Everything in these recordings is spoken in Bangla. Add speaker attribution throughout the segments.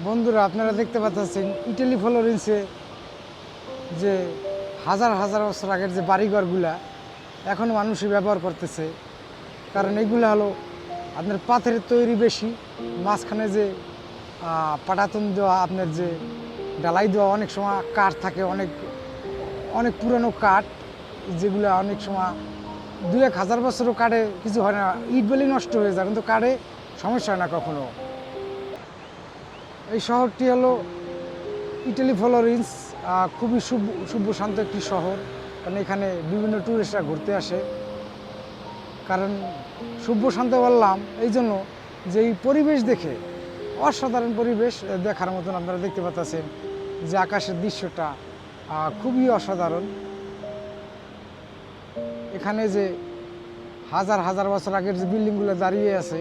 Speaker 1: বন্ধুরা, আপনারা দেখতে পাচ্ছেন ইটালি ফ্লোরেন্সে যে হাজার হাজার বছর আগের যে বাড়িঘরগুলা এখনও মানুষই ব্যবহার করতেছে। কারণ এগুলো হলো আপনার পাথরের তৈরি বেশি, মাঝখানে যে পাটাতন দেওয়া, আপনার যে ডালাই দেওয়া, অনেক সময় কাঠ থাকে, অনেক অনেক পুরানো কাঠ, যেগুলো অনেক সময় 2-1000 বছরও কাঠে কিছু হয় না, ইট বলেই নষ্ট হয়ে যায়, কিন্তু কাঠে সমস্যা হয় না কখনো। এই শহরটি হলো ইটালি ফ্লোরেন্স, খুবই শুভ শান্ত একটি শহর। কারণ এখানে বিভিন্ন ট্যুরিস্টরা ঘুরতে আসে। কারণ শুভ শান্ত বললাম এই জন্য যে এই পরিবেশ দেখে, অসাধারণ পরিবেশ দেখার মতন। আপনারা দেখতে পাচ্ছেন যে আকাশের দৃশ্যটা খুবই অসাধারণ। এখানে যে হাজার হাজার বছর আগের যে বিল্ডিংগুলো দাঁড়িয়ে আছে,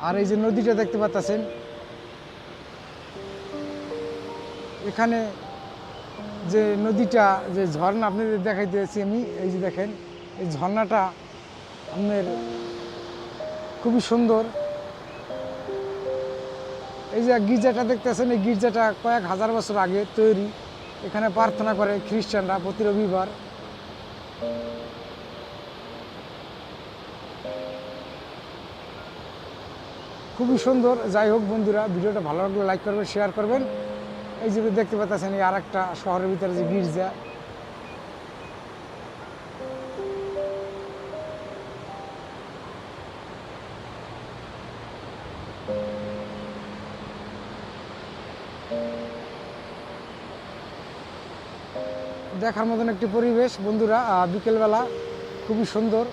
Speaker 1: আর এই যে নদীটা দেখতে পাচ্ছেন, এখানে যে নদীটা, যে ঝর্ণা আপনাদের দেখাইতেছি আমি, এই যে দেখেন এই ঝর্ণাটা আপনার খুবই সুন্দর। এই যে গির্জাটা দেখতেছেন, এই গির্জাটা কয়েক হাজার বছর আগে তৈরি। এখানে প্রার্থনা করে খ্রিস্টানরা প্রতি রবিবার। খুবই সুন্দর। যাই হোক বন্ধুরা, ভিডিওটা ভালো লাগলে লাইক করবেন, শেয়ার করবেন। এই যে দেখতে পাচ্ছেন এই আর একটা শহরের ভিতরে যে গির্জা, দেখার মতন একটি পরিবেশ বন্ধুরা। বিকেলবেলা খুবই সুন্দর।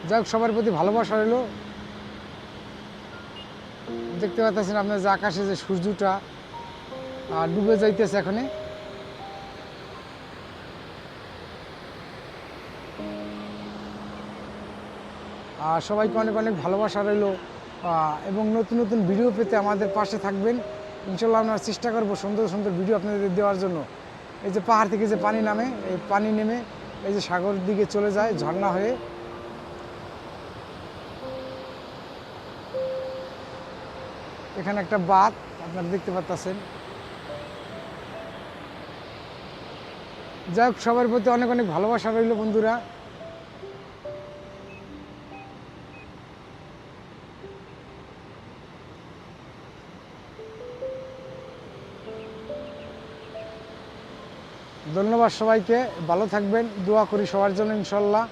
Speaker 1: যাই হোক, সবার প্রতি ভালোবাসা রইল। দেখতে পাচ্ছেন আপনার যে আকাশে যে সূর্যটা ডুবে যাইতেছে এখানে। সবাইকে অনেক অনেক ভালোবাসা রইল, এবং নতুন নতুন ভিডিও পেতে আমাদের পাশে থাকবেন। ইনশাল্লাহ আমরা চেষ্টা করবো সুন্দর সুন্দর ভিডিও আপনাদের দেওয়ার জন্য। এই যে পাহাড় থেকে যে পানি নামে, এই পানি নেমে এই যে সাগরের দিকে চলে যায় ঝর্ণা হয়ে। এখানে একটা বাঁধ আপনারা দেখতে পাচ্ছেন। যাই হোক, সবার প্রতি অনেক অনেক ভালোবাসা রইল বন্ধুরা। ধন্যবাদ সবাইকে, ভালো থাকবেন, দোয়া করি সবার জন্য ইনশাল্লাহ।